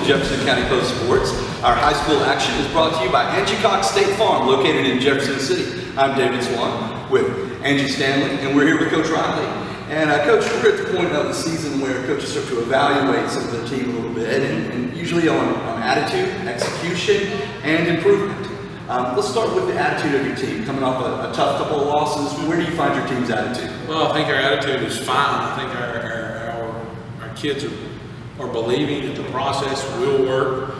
Jefferson County Post Sports. Our high school action is brought to you by Angie State Farm, located in Jefferson City. I'm David Swann with Angie Stanley, and we're here with Coach Riley. And Coach, we're at the point of the season where coaches start to evaluate some of the team a little bit, and usually on attitude, execution, and improvement. Let's start with the attitude of your team. Coming off a tough couple of losses, where do you find your team's attitude? Well, I think our attitude is fine. I think our kids are believing that the process will work.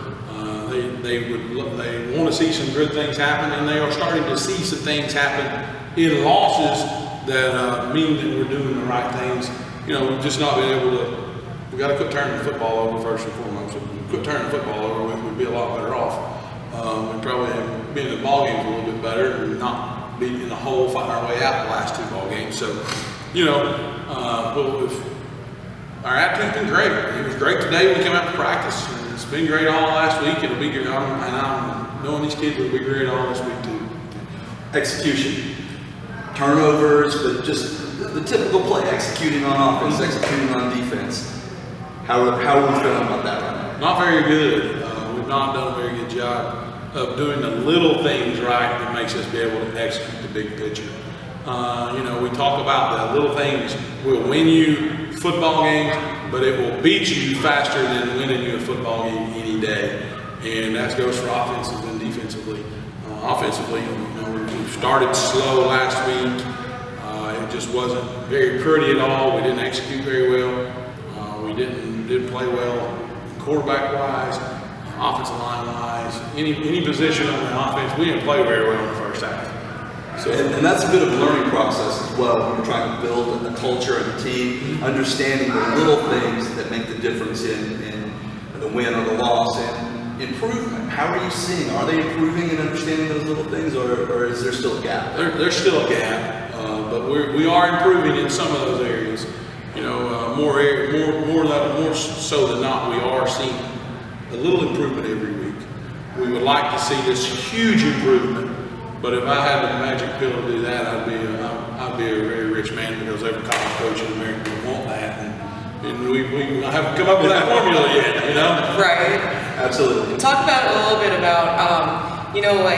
They want to see some good things happen, and they are starting to see some things happen in losses that mean that we're doing the right things. You know, we've just not been able to. We got to quit turning the football over first and foremost. If we quit turning the football over, we'd be a lot better off. We probably have been in the ball games a little bit better and not being in the hole fighting our way out the last two ball games. So, you know, our attitude's been great. It was great today when we came out to practice. And it's been great all last week. It'll be great. And I'm knowing these kids will be great all this week too. Execution, turnovers, but just the typical play, executing on offense, executing on defense. How are we feeling about that right now? Not very good. We've not done a very good job of doing the little things right that makes us be able to execute the big picture. You know, we talk about the little things will win you football games, but it will beat you faster than winning you a football game any day. And that goes for offensively and defensively. Offensively, you know, we started slow last week. It just wasn't very pretty at all. We didn't execute very well. We didn't play well quarterback-wise, offensive line-wise, any position on the offense. We didn't play very well in the first half. So, and that's a bit of a learning process as well when you're trying to build a culture and a team, understanding the little things that make the difference in the win or the loss and improvement. How are you seeing? Are they improving and understanding those little things, or is there still a gap? There's still a gap, but we are improving in some of those areas. You know, more so than not, we are seeing a little improvement every week. We would like to see this huge improvement. But if I had the magic pill to do that, I'd be a very rich man, because every college coach in America would want that, and we haven't come up with that formula yet, you know? Right. Absolutely. Talk about a little bit about, you know,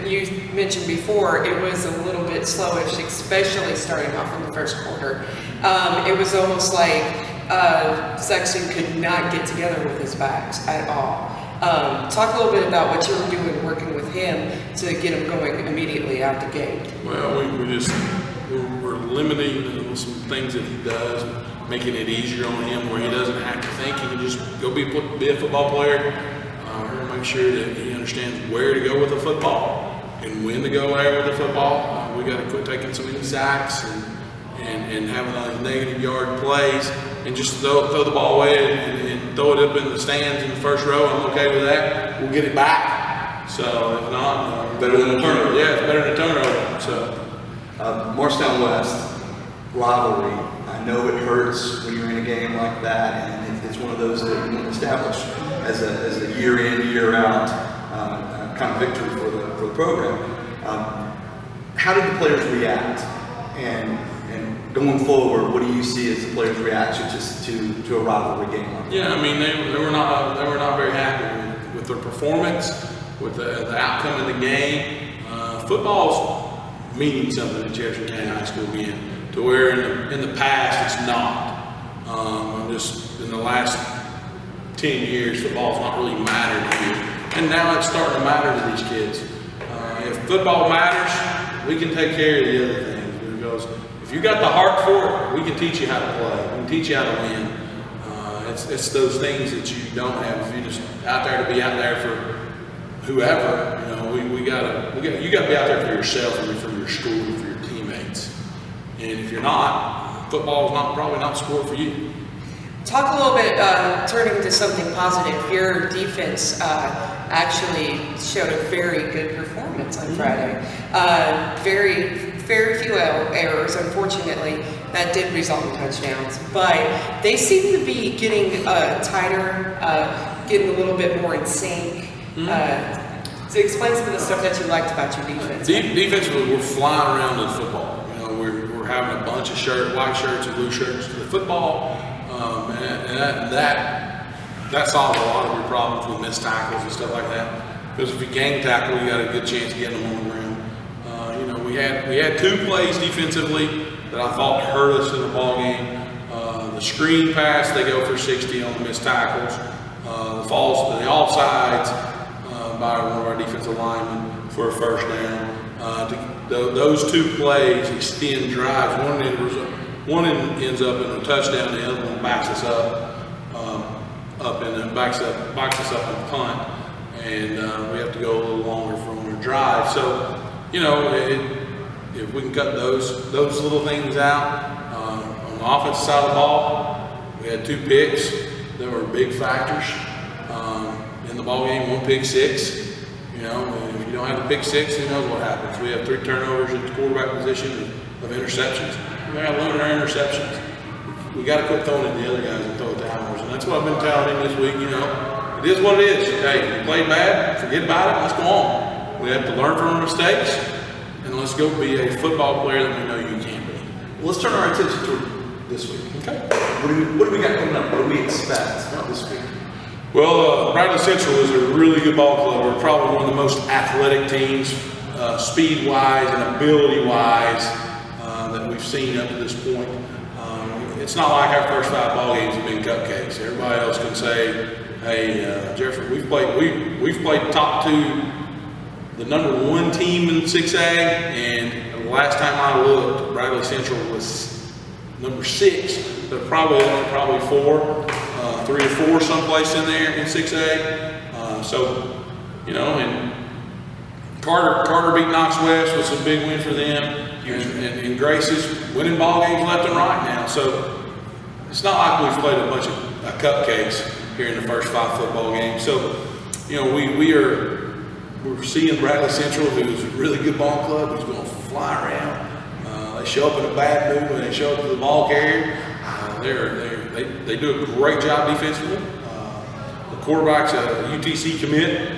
you mentioned before, it was a little bit slowish, especially starting off in the first quarter. It was almost like Sexton could not get together with his backs at all. Talk a little bit about what you were doing working with him to get him going immediately out the gate. Well, we're limiting some things that he does, making it easier on him where he doesn't have to think. He can just go be a football player. Make sure that he understands where to go with the football and when to go there with the football. We got to quit taking so many sacks and having those negative yard plays, and just throw the ball away and throw it up in the stands in the first row. I'm okay with that. We'll get it back. So if not, better than a turnover. Yeah, it's better than a turnover. So Morristown West rivalry. I know it hurts when you're in a game like that, and it's one of those that you want to establish as a year in, year out kind of victory for the program. How did the players react? And going forward, what do you see as the players' reaction to a rivalry game like that? Yeah, I mean they were not very happy with their performance, with the outcome of the game. Football's meaning something at Jefferson County High School again, to where in the past it's not. Just in the last 10 years, football's not really mattered here, and now it's starting to matter to these kids. If football matters, we can take care of the other things, because if you got the heart for it, we can teach you how to play. We can teach you how to win. It's those things that you don't have if you're just out there to be out there for whoever. You know, you got to be out there for yourself and for your school and for your teammates. And if you're not, football is probably not the sport for you. Talk a little bit, turning to something positive. Your defense actually showed a very good performance on Friday. Very few errors, unfortunately, that did result in touchdowns. But they seem to be getting tighter, getting a little bit more in sync. So explain some of the stuff that you liked about your defense. Defensively, we're flying around with football. You know, we're having a bunch of white shirts and blue shirts to the football, and that that solves a lot of your problems with missed tackles and stuff like that. Because if you gang tackle, you got a good chance of getting them on the ground. We had 2 plays defensively that I thought hurt us in the ball game. The screen pass, they go for 60 on the missed tackles. The offsides by one of our defensive linemen for a first down. Those 2 plays extend drives. One ends up in a touchdown. The other one backs us up, backs us up on punt, and we have to go a little longer for our drive. So, if we can cut those little things out on the offensive side of the ball, we had 2 picks that were big factors in the ball game. 1 pick six. If you don't have the pick six, who knows what happens? We have 3 turnovers at the quarterback position of interceptions. We're going to limit our interceptions. We got to quit throwing it to the other guys and throw it to ours. And that's what I've been telling him this week. It is what it is. Hey, you played bad, forget about it, let's go on. We have to learn from our mistakes, and let's go be a football player that we know you can be. Well, let's turn our attention toward this week. Okay. What do we got coming up? What do we expect this week? Well, Bradley Central is a really good ball club. We're probably one of the most athletic teams, speed-wise and ability-wise, that we've seen up to this point. It's not like our first 5 ball games have been cupcakes. Everybody else can say, "Hey, Jefferson, we've played top 2, the number 1 team in 6A, and the last time I looked, Bradley Central was number 6. They're probably 4, 3 or 4 someplace in there in 6A. And Carter beat Knox West was a big win for them. And Grace is winning ball games left and right now. So it's not like we've played a bunch of cupcakes here in the first 5 football games. So, we're seeing Bradley Central, who's a really good ball club, who's going to fly around. They show up in a bad mood when they show up to the ball carrier. They do a great job defensively. The quarterback's a UTC commit.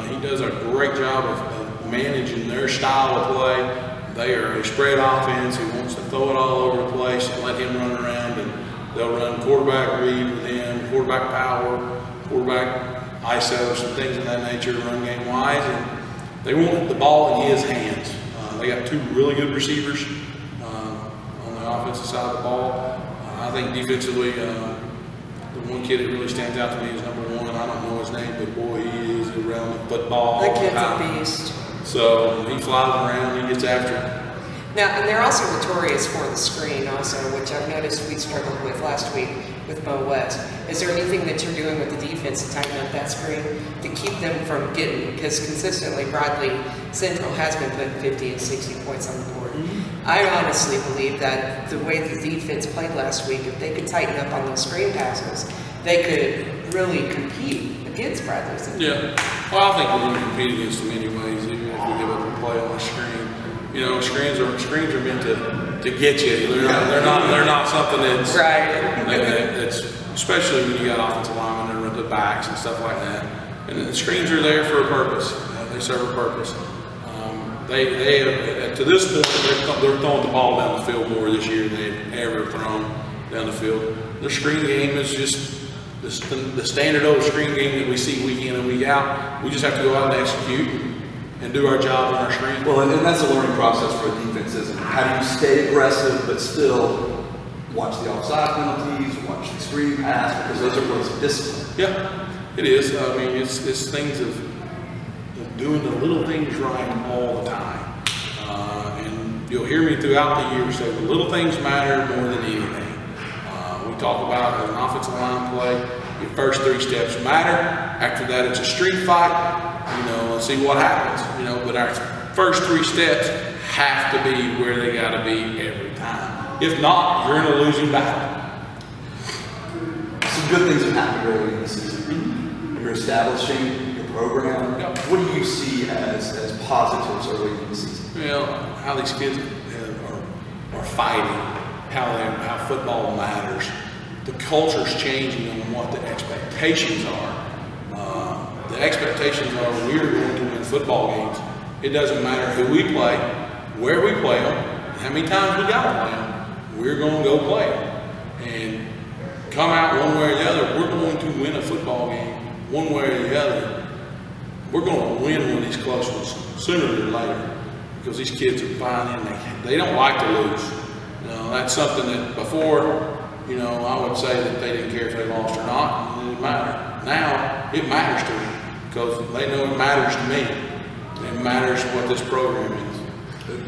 He does a great job of managing their style of play. They are a spread offense who wants to throw it all over the place and let him run around, and they'll run quarterback read with him, quarterback power, quarterback ISO, some things of that nature, run game wise, and they want the ball in his hands. They got 2 really good receivers on the offensive side of the ball. I think defensively, the one kid that really stands out to me is number 1. I don't know his name, but boy, he is around the football. That kid's a beast. So he flies around, he gets after it. Now, and they're also notorious for the screen also, which I've noticed we struggled with last week with Mo West. Is there anything that you're doing with the defense to tighten up that screen to keep them from getting, because consistently Bradley Central has been putting 50 and 60 points on the board. Mm-hmm. I honestly believe that the way the defense played last week, if they could tighten up on those screen passes, they could really compete against Bradley Central. Yeah, well, I think we're going to compete against them anyways, even if we give up a play on the screen. Screens are meant to get you. They're not something that's right. That's especially when you got offensive linemen that run the backs and stuff like that. And the screens are there for a purpose. They serve a purpose. They to this point they're throwing the ball down the field more this year than they've ever thrown down the field. Their screen game is just the standard old screen game that we see week in and week out. We just have to go out and execute and do our job on our screen. Well, and that's a learning process for a defense, isn't it? How do you stay aggressive but still watch the offside penalties, watch the screen pass, because those are parts of discipline. Yeah, it is. I mean, it's things of doing the little things right all the time. And you'll hear me throughout the year say the little things matter more than anything. We talk about an offensive line play, your first 3 steps matter. After that, it's a street fight. Let's see what happens. But our first 3 steps have to be where they got to be every time. If not, you're in a losing battle. Some good things have happened early in the season. You're establishing your program. Yep. What do you see as positives early in the season? How these kids are fighting, how football matters. The culture's changing on what the expectations are. The expectations are we're going to win football games. It doesn't matter who we play, where we play them, how many times we got to play them. We're going to go play them. And come out one way or the other. We're going to win a football game one way or the other. We're going to win one of these close ones sooner than later, because these kids are buying in. They don't like to lose. You know, that's something that before, you know, I would say that they didn't care if they lost or not. It didn't matter. Now it matters to them, because they know it matters to me. It matters what this program is.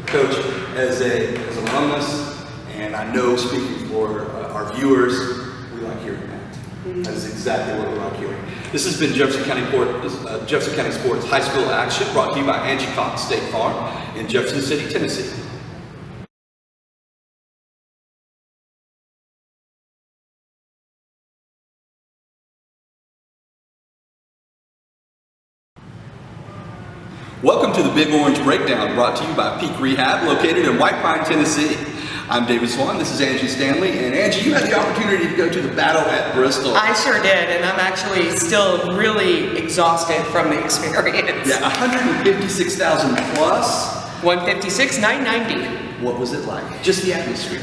Coach, as an alumnus, and I know speaking for our viewers, we like hearing that. That is exactly what we like hearing. This has been Jefferson County Sports High School Action, brought to you by Angie Cox State Farm in Jefferson City, Tennessee. Welcome to the Big Orange Breakdown, brought to you by Peak Rehab, located in White Pine, Tennessee. I'm David Swann, this is Angie Stanley, and Angie, you had the opportunity to go to the battle at Bristol. I sure did, and I'm actually still really exhausted from the experience. Yeah, 156,000 plus. 156, 990. What was it like? Just the atmosphere.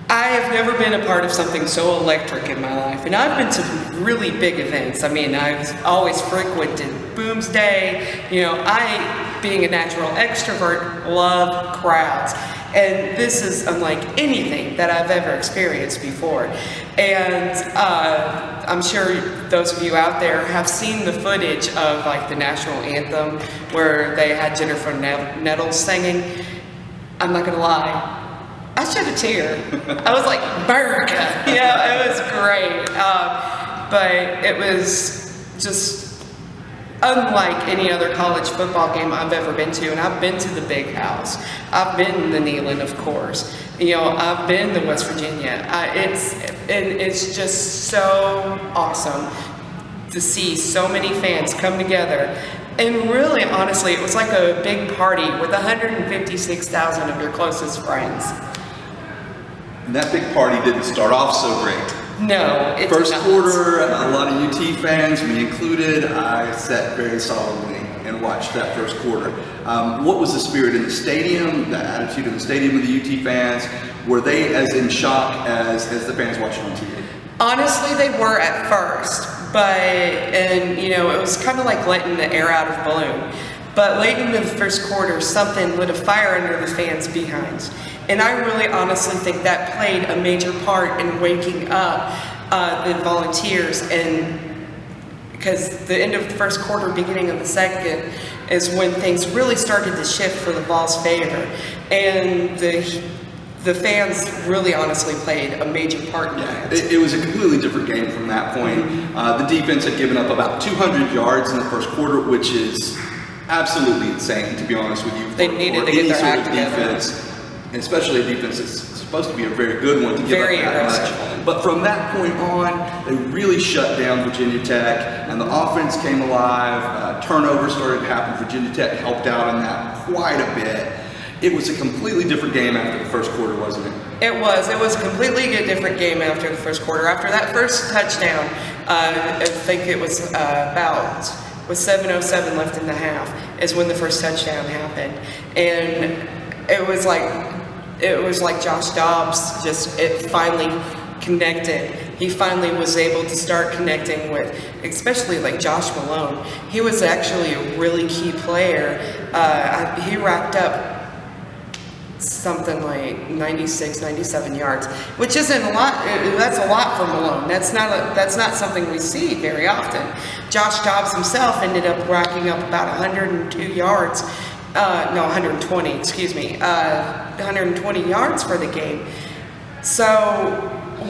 I have never been a part of something so electric in my life, and I've been to really big events. I mean, I've always frequented Booms Day. You know, I, being a natural extrovert, love crowds. And this is unlike anything that I've ever experienced before. And I'm sure those of you out there have seen the footage of like the national anthem where they had Jennifer Nettles singing. I'm not gonna lie, I shed a tear. I was like, America! Yeah, it was great. But it was just unlike any other college football game I've ever been to, and I've been to the Big House. I've been to Neyland, of course. You know, I've been to West Virginia. It's just so awesome to see so many fans come together. And really, honestly, it was like a big party with 156,000 of your closest friends. And that big party didn't start off so great. No, it's First not. quarter, a lot of UT fans, me included, I sat very solemnly and watched that first quarter. What was the spirit in the stadium, the attitude of the stadium of the UT fans? Were they as in shock as the fans watching on TV? Honestly, they were at first, and you know, it was kind of like letting the air out of a balloon. But late into the first quarter, something lit a fire under the fans' behinds. And I really honestly think that played a major part in waking up the volunteers, and because the end of the first quarter, beginning of the second, is when things really started to shift for the Vols' favor. And the fans really honestly played a major part in that. It was a completely different game from that point. The defense had given up about 200 yards in the first quarter, which is absolutely insane, to be honest with you. They needed to get their act together. Defense, and especially a defense that's supposed to be a very good one to give Very up that aggressive. much. But from that point on, they really shut down Virginia Tech, and the offense came alive. Turnovers started to happen. Virginia Tech helped out in that quite a bit. It was a completely different game after the first quarter, wasn't it? It was a completely different game after the first quarter. After that first touchdown, I think it was with 7:07 left in the half is when the first touchdown happened. And it was like Josh Dobbs it finally connected. He finally was able to start connecting with, especially like Josh Malone. He was actually a really key player. He racked up something like 96, 97 yards, which isn't a lot. That's a lot for Malone. That's not something we see very often. Josh Dobbs himself ended up racking up about 102 yards. 120, excuse me, 120 yards for the game. So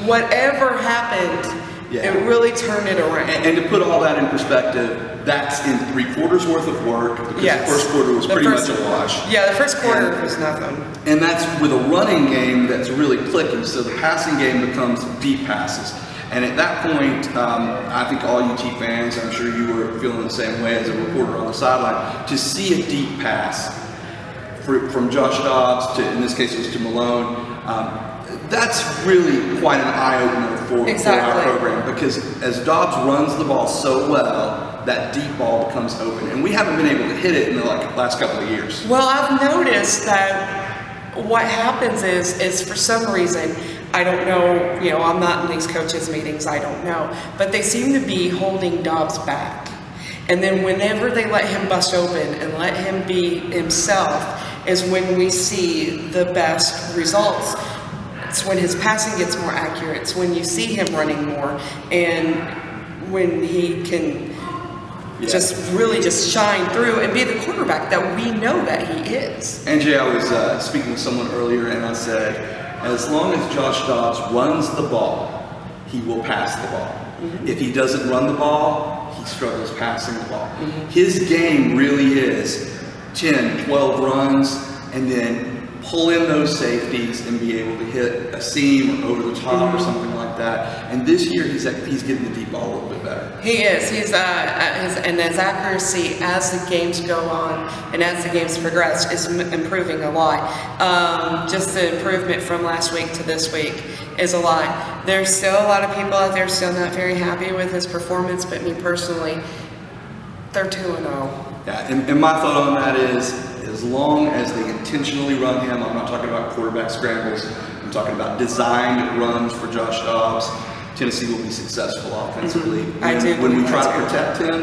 whatever happened, it really turned it around. And to put all that in perspective, that's in 3 quarters worth of work, because the first quarter was pretty much a wash. Yeah, the first quarter was nothing. And that's with a running game that's really clicking, so the passing game becomes deep passes. And at that point, I think all UT fans, I'm sure you were feeling the same way as a reporter on the sideline, to see a deep pass from Josh Dobbs to, in this case it was to Malone, that's really quite an eye-opener for our program, because as Dobbs runs the ball so well, that deep ball becomes open. And we haven't been able to hit it in the last couple of years. Well, I've noticed that what happens is for some reason, I don't know, I'm not in these coaches' meetings, I don't know. But they seem to be holding Dobbs back. And then whenever they let him bust open and let him be himself is when we see the best results. It's when his passing gets more accurate. It's when you see him running more, and when he can just really just shine through and be the quarterback that we know that he is. Angie, I was speaking with someone earlier, and I said, as long as Josh Dobbs runs the ball, he will pass the ball. Mm-hmm. If he doesn't run the ball, he struggles passing the ball. Mm-hmm. His game really is 10, 12 runs, and then pull in those safeties and be able to hit a seam or over the top or something like that. And this year he's getting the deep ball a little bit better. He is. And his accuracy as the games go on and as the games progress is improving a lot. Just the improvement from last week to this week is a lot. There's still a lot of people out there still not very happy with his performance, but me personally, they're 2-0. Yeah, and my thought on that is, as long as they intentionally run him, I'm not talking about quarterback scrambles, I'm talking about designed runs for Josh Dobbs, Tennessee will be successful offensively. Mm-hmm. When we try to protect him,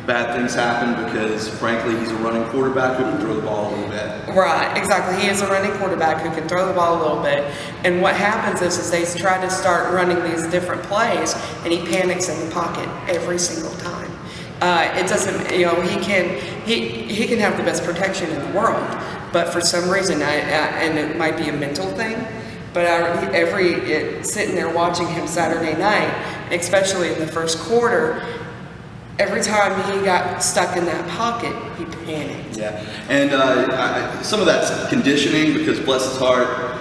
bad things happen because, frankly, he's a running quarterback who can throw the ball a little bit. Right, exactly. He is a running quarterback who can throw the ball a little bit. And what happens is they try to start running these different plays, and he panics in the pocket every single time. It doesn't, he can have the best protection in the world, but for some reason, and it might be a mental thing, but sitting there watching him Saturday night, especially in the first quarter, every time he got stuck in that pocket, he panicked. Yeah, and some of that's conditioning because bless his heart,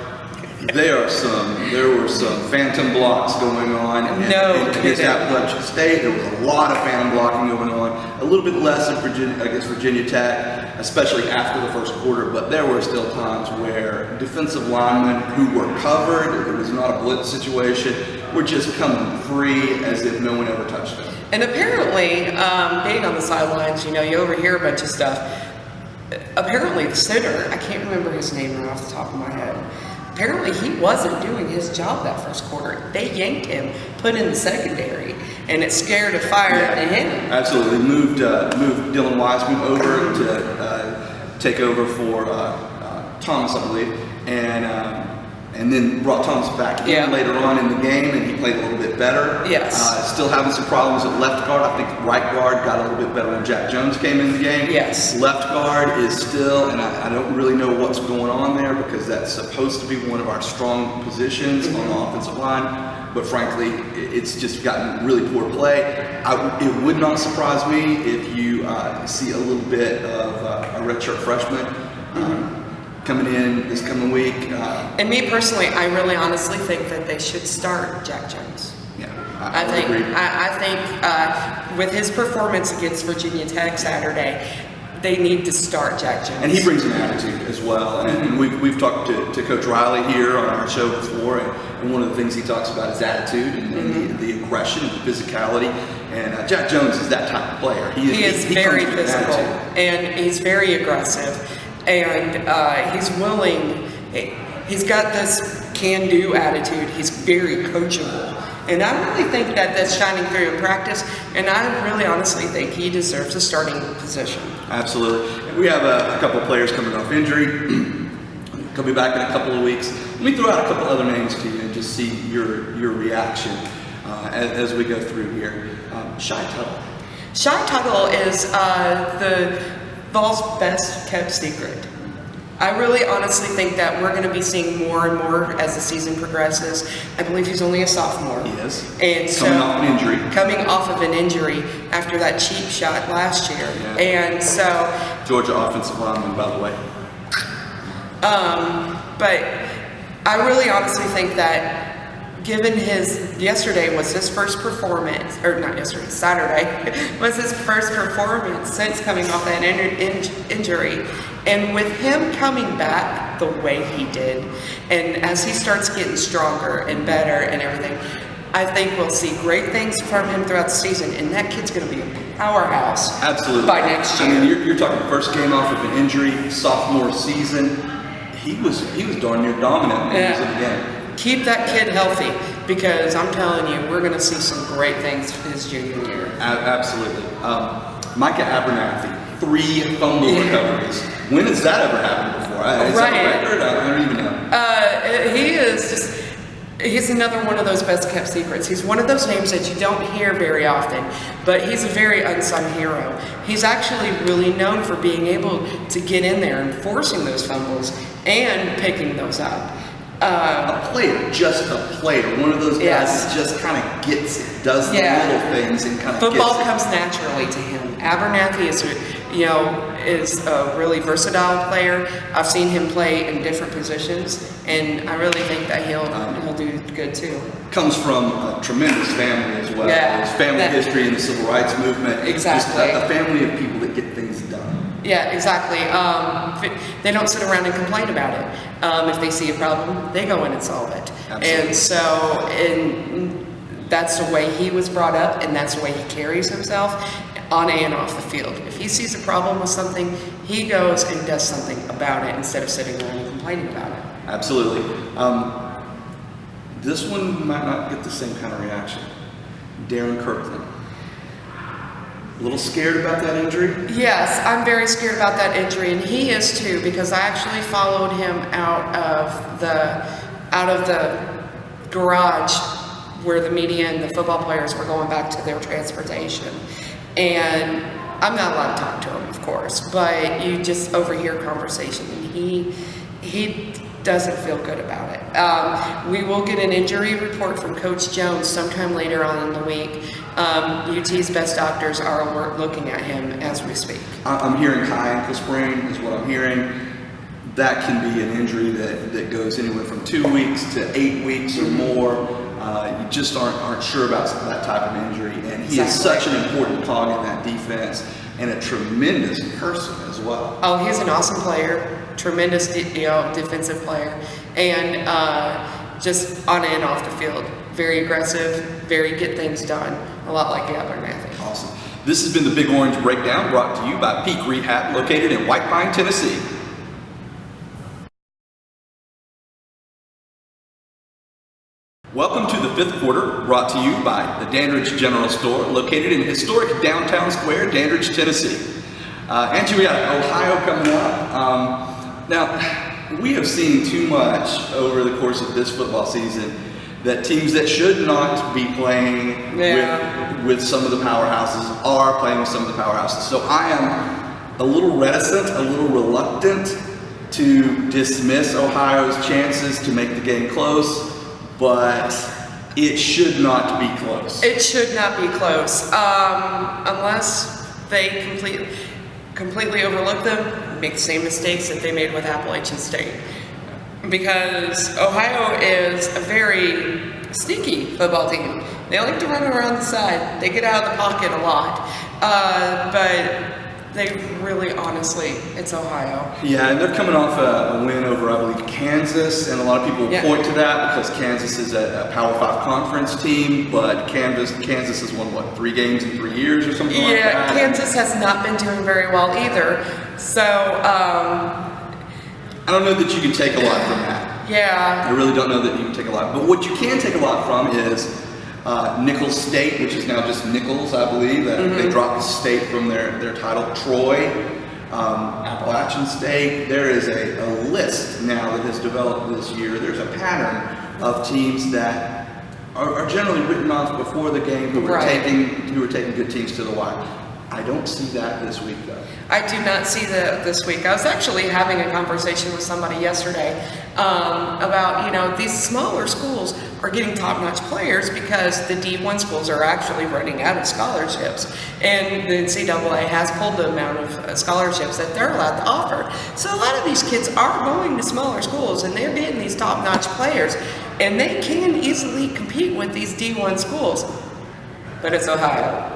there were some phantom blocks going on against Appalachian State. There was a lot of phantom blocking going on. A little bit less against Virginia Tech, especially after the first quarter. But there were still times where defensive linemen who were covered, it was not a blitz situation, were just coming free as if no one ever touched them. And apparently, being on the sidelines, you overhear a bunch of stuff. Apparently, the center, I can't remember his name right off the top of my head. Apparently, he wasn't doing his job that first quarter. They yanked him, put in the secondary, and it scared a fire into him. Absolutely. Moved Dylan Wiseman over to take over for Thomas, I believe, and then brought Thomas back in later on in the game, and he played a little bit better. Yes. Still having some problems at left guard. I think right guard got a little bit better when Jack Jones came in the game. Yes. Left guard is still, and I don't really know what's going on there because that's supposed to be one of our strong positions on the offensive line. But frankly, it's just gotten really poor play. It would not surprise me if you see a little bit of a redshirt freshman coming in this coming week. And me personally, I really honestly think that they should start Jack Jones. Yeah, I think with his performance against Virginia Tech Saturday, they need to start Jack Jones. And he brings an attitude as well. And we've talked to Coach Riley here on our show before, and one of the things he talks about is attitude and the aggression and the physicality. And Jack Jones is that type of player. He is very physical, and he's very aggressive. And he's willing, he's got this can-do attitude. He's very coachable. And I really think that that's shining through in practice. And I really honestly think he deserves a starting position. Absolutely. We have a couple of players coming off injury. They'll be back in a couple of weeks. Let me throw out a couple other names to you and just see your reaction as we go through here. Shy Tuttle. Shy Tuttle is the Vols' best kept secret. I really honestly think that we're going to be seeing more and more as the season progresses. I believe he's only a sophomore. He is. And coming off an injury. Coming off of an injury after that cheap shot last year. Yeah. And so... Georgia offensive lineman, by the way. But I really honestly think that given yesterday was his first performance, or not yesterday, Saturday, was his first performance since coming off that injury. And with him coming back the way he did, and as he starts getting stronger and better and everything, I think we'll see great things from him throughout the season, and that kid's going to be a powerhouse. Absolutely. By next year. I mean, you're talking first game off of an injury, sophomore season. He was darn near dominant in the game. keep that kid healthy, because I'm telling you, we're going to see some great things his junior year. Absolutely. Micah Abernathy, 3 fumble recoveries. When has that ever happened before? Is that a record? I don't even know. He is just, he's another one of those best kept secrets. He's one of those names that you don't hear very often, but he's a very unsung hero. He's actually really known for being able to get in there and forcing those fumbles and picking those up. A player, just a player. One of those guys that just kind of gets it, does the little things and kind of Football gets it. comes naturally to him. Abernathy is a really versatile player. I've seen him play in different positions, and I really think that he'll do good too. Comes from a tremendous family as well. Yeah, His family history in the civil rights movement. Exactly. Just a family of people that get things done. Yeah, exactly. They don't sit around and complain about it. If they see a problem, they go in and solve it. Absolutely. And that's the way he was brought up, and that's the way he carries himself on and off the field. If he sees a problem with something, he goes and does something about it instead of sitting around and complaining about it. Absolutely. This one might not get the same kind of reaction. Darren Kirkland. A little scared about that injury? Yes, I'm very scared about that injury, and he is too, because I actually followed him out of the garage where the media and the football players were going back to their transportation. And I'm not allowed to talk to him, of course, but you just overhear conversation, and he doesn't feel good about it. We will get an injury report from Coach Jones sometime later on in the week. UT's best doctors are looking at him as we speak. I'm hearing high ankle sprain is what I'm hearing. That can be an injury that goes anywhere from 2 weeks to 8 weeks or more. You just aren't sure about that type of injury. And he is such an important cog in that defense and a tremendous person as well. Oh, he's an awesome player, tremendous defensive player, and just on and off the field. Very aggressive, very get things done, a lot like Abernathy. Awesome. This has been the Big Orange Breakdown, brought to you by Peak Rehab, located in White Pine, Tennessee. Welcome to the 5th quarter, brought to you by the Dandridge General Store, located in historic downtown square, Dandridge, Tennessee. Angie, we got Ohio coming up. Now, we have seen too much over the course of this football season that teams that should not be playing with some of the powerhouses are playing with some of the powerhouses. So I am a little reticent, a little reluctant to dismiss Ohio's chances to make the game close, but it should not be close. It should not be close, unless they completely overlook them, make the same mistakes that they made with Appalachian State. Because Ohio is a very sneaky football team. They like to run around the side. They get out of the pocket a lot. But they really, honestly, it's Ohio. Yeah, and they're coming off a win over, I believe, Kansas, and a lot of people point to that because Kansas is a Power 5 conference team, but Kansas has won, 3 games in 3 years or something like that? Yeah, Kansas has not been doing very well either. So, I don't know that you can take a lot from that. Yeah. I really don't know that you can take a lot. But what you can take a lot from is Nichols State, which is now just Nichols, I believe. They dropped the state from their title. Troy, Appalachian State. There is a list now that has developed this year. There's a pattern of teams that are generally written off before the game who are taking good teams to the wire. I don't see that this week, though. I do not see that this week. I was actually having a conversation with somebody yesterday about, these smaller schools are getting top-notch players because the D1 schools are actually running out of scholarships. And the NCAA has pulled the amount of scholarships that they're allowed to offer. So a lot of these kids are going to smaller schools, and they're getting these top-notch players. And they can easily compete with these D1 schools. But it's Ohio.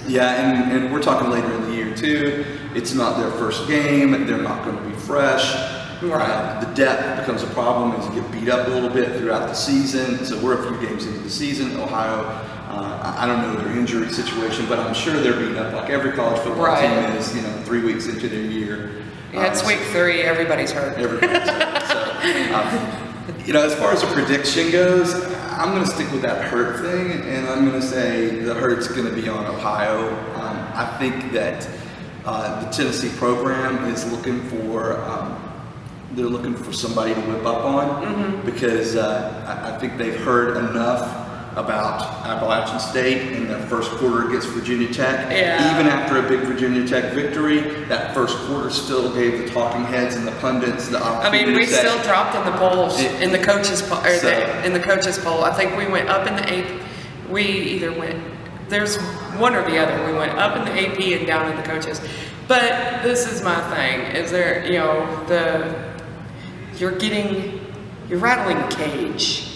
Yeah, and we're talking later in the year, too. It's not their first game. They're not going to be fresh. Right. The depth becomes a problem as you get beat up a little bit throughout the season. So we're a few games into the season. Ohio, I don't know their injury situation, but I'm sure they're beaten up like every college football team is, 3 weeks into their year. Yeah, it's week 3. Everybody's hurt. Everybody's hurt. So, As far as a prediction goes, I'm going to stick with that Hurt thing, and I'm going to say the Hurt's going to be on Ohio. I think that the Tennessee program is looking for they're looking for somebody to whip up on because I think they've heard enough about Appalachian State in their first quarter against Virginia Tech. Yeah. Even after a big Virginia Tech victory, that first quarter still gave the talking heads and the pundits the opportunity. We still dropped in the polls in the coaches poll. So- In the coaches poll, I think we went up in the AP. We either went. There's one or the other. We went up in the AP and down in the coaches. But this is my thing: is there, you're rattling a cage.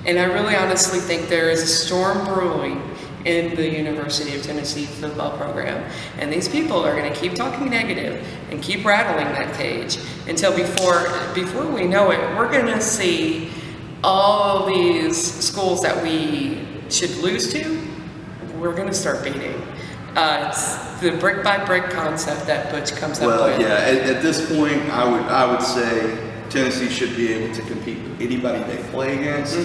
And I really honestly think there is a storm brewing in the University of Tennessee football program. And these people are going to keep talking negative and keep rattling that cage until before we know it, we're going to see all these schools that we should lose to, we're going to start beating. It's the brick by brick concept that Butch comes up with. Well, yeah, at this point, I would say Tennessee should be able to compete with anybody they play against.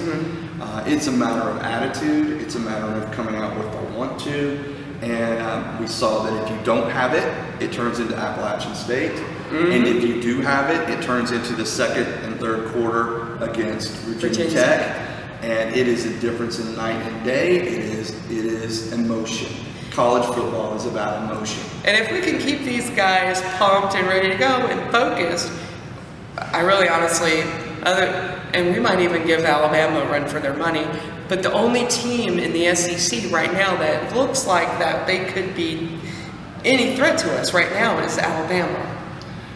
It's a matter of attitude. It's a matter of coming out with the want to. And we saw that if you don't have it, it turns into Appalachian State. And if you do have it, it turns into the second and third quarter against Virginia Tech. And it is a difference in night and day. It is emotion. College football is about emotion. And if we can keep these guys pumped and ready to go and focused, I really honestly, and we might even give Alabama a run for their money, but the only team in the SEC right now that looks like that they could be any threat to us right now is Alabama.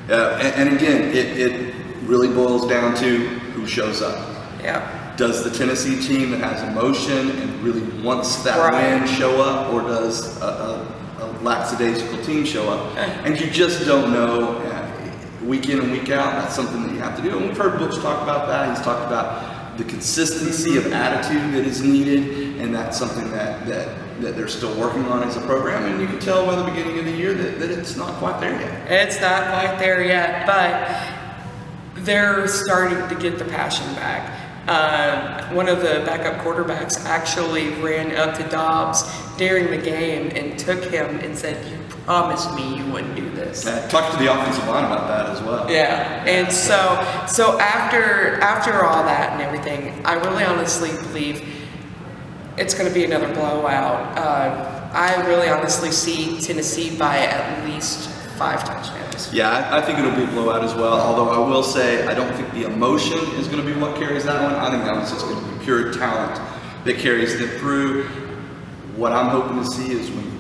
And again, it really boils down to who shows up. Yeah. Does the Tennessee team that has emotion and really wants that win show up, or does a lackadaisical team show up? And you just don't know. Week in and week out, that's something that you have to do. And we've heard Butch talk about that. He's talked about the consistency of attitude that is needed, and that's something that they're still working on as a program. And you can tell by the beginning of the year that it's not quite there yet. It's not quite there yet, but they're starting to get the passion back. One of the backup quarterbacks actually ran up to Dobbs during the game and took him and said, "You promised me you wouldn't do this." Talked to the offensive line about that as well. Yeah, and so after all that and everything, I really honestly believe it's going to be another blowout. I really honestly see Tennessee by at least 5 touchdowns. Yeah, I think it'll be a blowout as well. Although I will say I don't think the emotion is going to be what carries that one. I think that one's just going to be pure talent that carries them through. What I'm hoping to see is when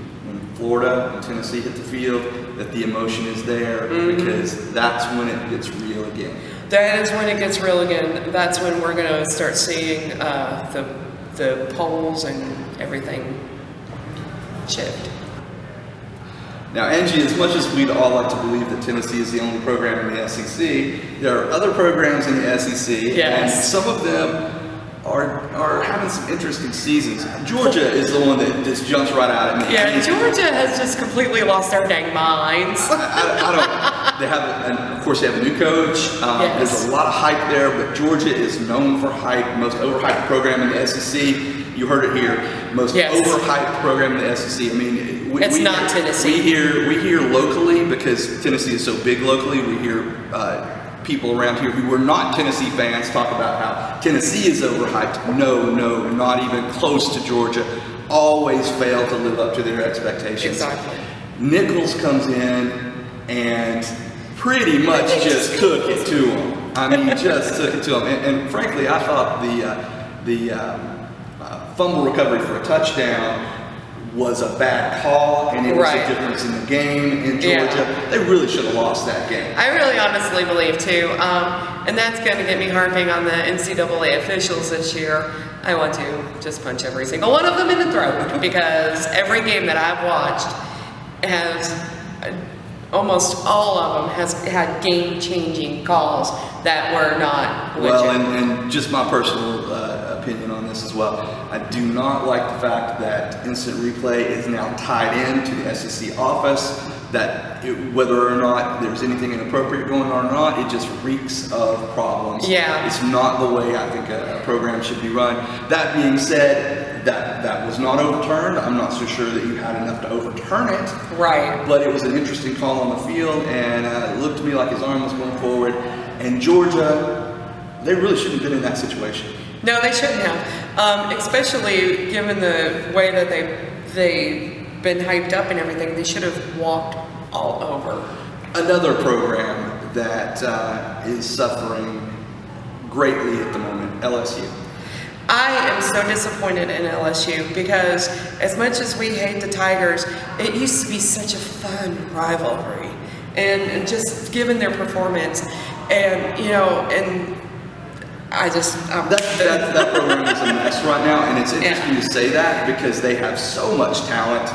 Florida and Tennessee hit the field, that the emotion is there, because that's when it gets real again. That is when it gets real again. That's when we're going to start seeing the polls and everything shift. Now, Angie, as much as we'd all like to believe that Tennessee is the only program in the SEC, there are other programs in the SEC, and some of them are having some interesting seasons. Georgia is the one that just jumps right out at me. Yeah, Georgia has just completely lost their dang minds. I don't. They have, and of course, they have a new coach. There's a lot of hype there, but Georgia is known for hype. Most overhyped program in the SEC. You heard it here. Most overhyped program in the SEC. I mean, it's not Tennessee. We hear locally, because Tennessee is so big locally. We hear people around here who were not Tennessee fans talk about how Tennessee is overhyped. No, not even close to Georgia. Always fail to live up to their expectations. Exactly. Nichols comes in and pretty much just took it to them. I mean, just took it to them. And frankly, I thought the fumble recovery for a touchdown was a bad call, and it was a difference in the game in Georgia. They really should have lost that game. I really honestly believe too, and that's going to get me harping on the NCAA officials this year. I want to just punch every single one of them in the throat, because every game that I've watched has, almost all of them has had game-changing calls that were not legit. Well, and just my personal opinion on this as well. I do not like the fact that instant replay is now tied into the SEC office. whether or not there's anything inappropriate going on or not, it just reeks of problems. Yeah. It's not the way I think a program should be run. That being said, that was not overturned. I'm not so sure that you had enough to overturn it. Right. But it was an interesting call on the field, and it looked to me like his arm was going forward. And Georgia, they really shouldn't have been in that situation. No, they shouldn't have. Especially given the way that they've been hyped up and everything, they should have walked all over. Another program that is suffering greatly at the moment, LSU. I am so disappointed in LSU because as much as we hate the Tigers, it used to be such a fun rivalry. And just given their performance, and I just that program is a mess right now, and it's interesting to say that because they have so much talent.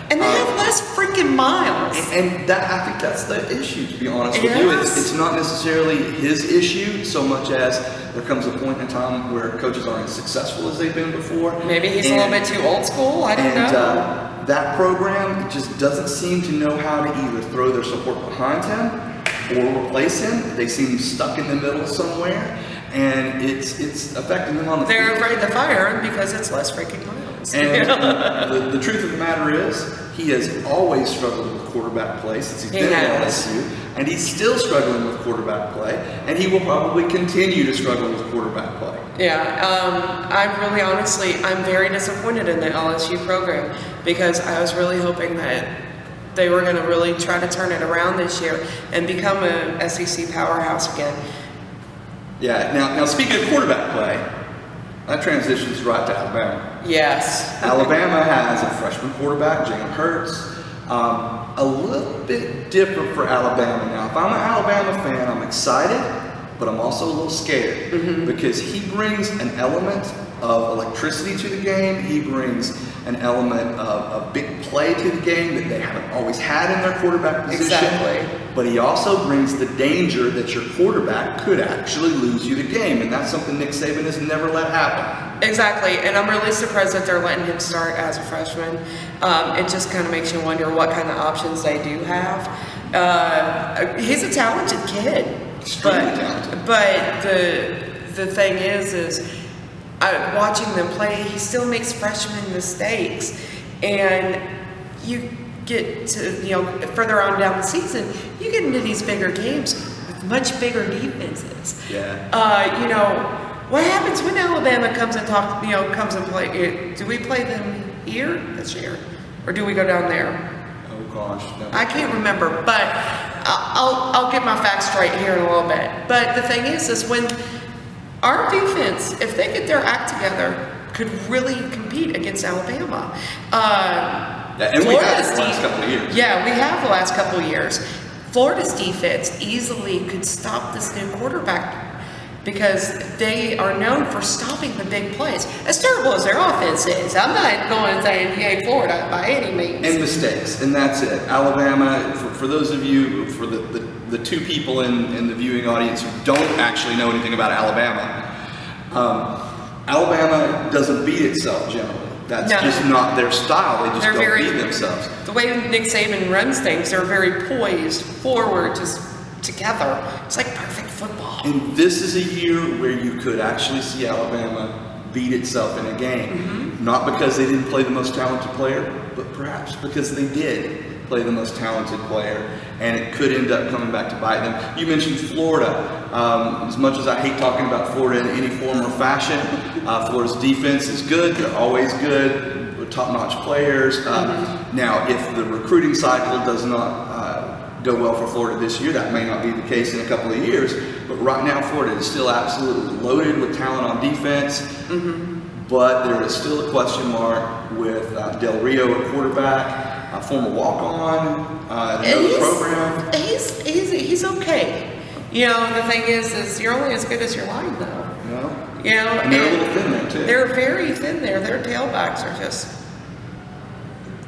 And they have less freaking miles. And that, I think that's the issue, to be honest with you. It's not necessarily his issue so much as there comes a point in time where coaches aren't as successful as they've been before. Maybe he's a little bit too old school. I don't know. That program just doesn't seem to know how to either throw their support behind him or replace him. They seem stuck in the middle somewhere, and it's affecting them on the field. They're afraid to fire him because it's less freaking miles. And the truth of the matter is, he has always struggled with quarterback play since he's been at LSU, and he's still struggling with quarterback play, and he will probably continue to struggle with quarterback play. Yeah, I'm very disappointed in the LSU program because I was really hoping that they were going to really try to turn it around this year and become a SEC powerhouse again. Yeah, now speaking of quarterback play, that transitions right to Alabama. Yes. Alabama has a freshman quarterback, Jalen Hurts. A little bit different for Alabama. Now, if I'm an Alabama fan, I'm excited, but I'm also a little scared because he brings an element of electricity to the game. He brings an element of big play to the game that they haven't always had in their quarterback position. Exactly. But he also brings the danger that your quarterback could actually lose you the game, and that's something Nick Saban has never let happen. Exactly, and I'm really surprised that they're letting him start as a freshman. It just kind of makes you wonder what kind of options they do have. He's a talented kid, but the thing is watching them play, he still makes freshman mistakes, and you get to further on down the season, you get into these bigger games with much bigger defenses. Yeah. What happens when Alabama comes and play? Do we play them here this year, or do we go down there? Oh gosh, no. I can't remember, but I'll get my facts straight here in a little bit. But the thing is when our defense, if they get their act together, could really compete against Alabama. And we have the last couple of years. Yeah, we have the last couple of years. Florida's defense easily could stop this new quarterback because they are known for stopping the big plays. As terrible as their offense is, I'm not going to say, yay, Florida by any means. And mistakes, and that's it. Alabama, for those of you, for the two people in the viewing audience who don't actually know anything about Alabama, Alabama doesn't beat itself generally. That's just not their style. They just don't beat themselves. The way Nick Saban runs things, they're very poised, forward, just together. It's like perfect football. And this is a year where you could actually see Alabama beat itself in a game. Not because they didn't play the most talented player, but perhaps because they did play the most talented player, and it could end up coming back to bite them. You mentioned Florida. As much as I hate talking about Florida in any form or fashion, Florida's defense is good. They're always good, with top-notch players. Now, if the recruiting cycle does not go well for Florida this year, that may not be the case in a couple of years, but right now Florida is still absolutely loaded with talent on defense. But there is still a question mark with Del Rio at quarterback. A former walk-on, another program. He's okay. The thing is you're only as good as your line, though. And they're a little thin there too. They're very thin there. Their tailbacks are just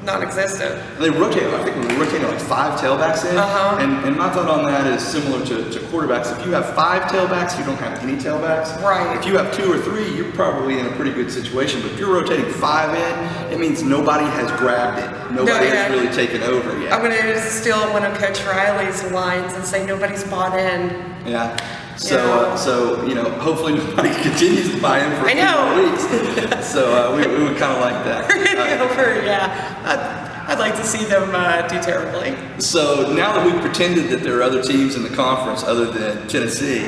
non-existent. And they rotate, I think we rotated like 5 tailbacks in. And my thought on that is similar to quarterbacks. If you have 5 tailbacks, you don't have any tailbacks. Right. If you have 2 or 3, you're probably in a pretty good situation. But if you're rotating 5 in, it means nobody has grabbed it. Nobody has really taken over yet. I'm going to steal one of Coach Riley's lines and say nobody's bought in. Yeah. So you know, hopefully nobody continues to buy in for a few more weeks. So we would kind of like that. I'd like to see them do terribly. So now that we've pretended that there are other teams in the conference other than Tennessee,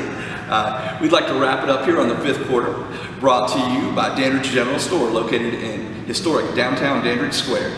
we'd like to wrap it up here on the 5th quarter. Brought to you by Dandridge General Store, located in historic downtown Dandridge Square.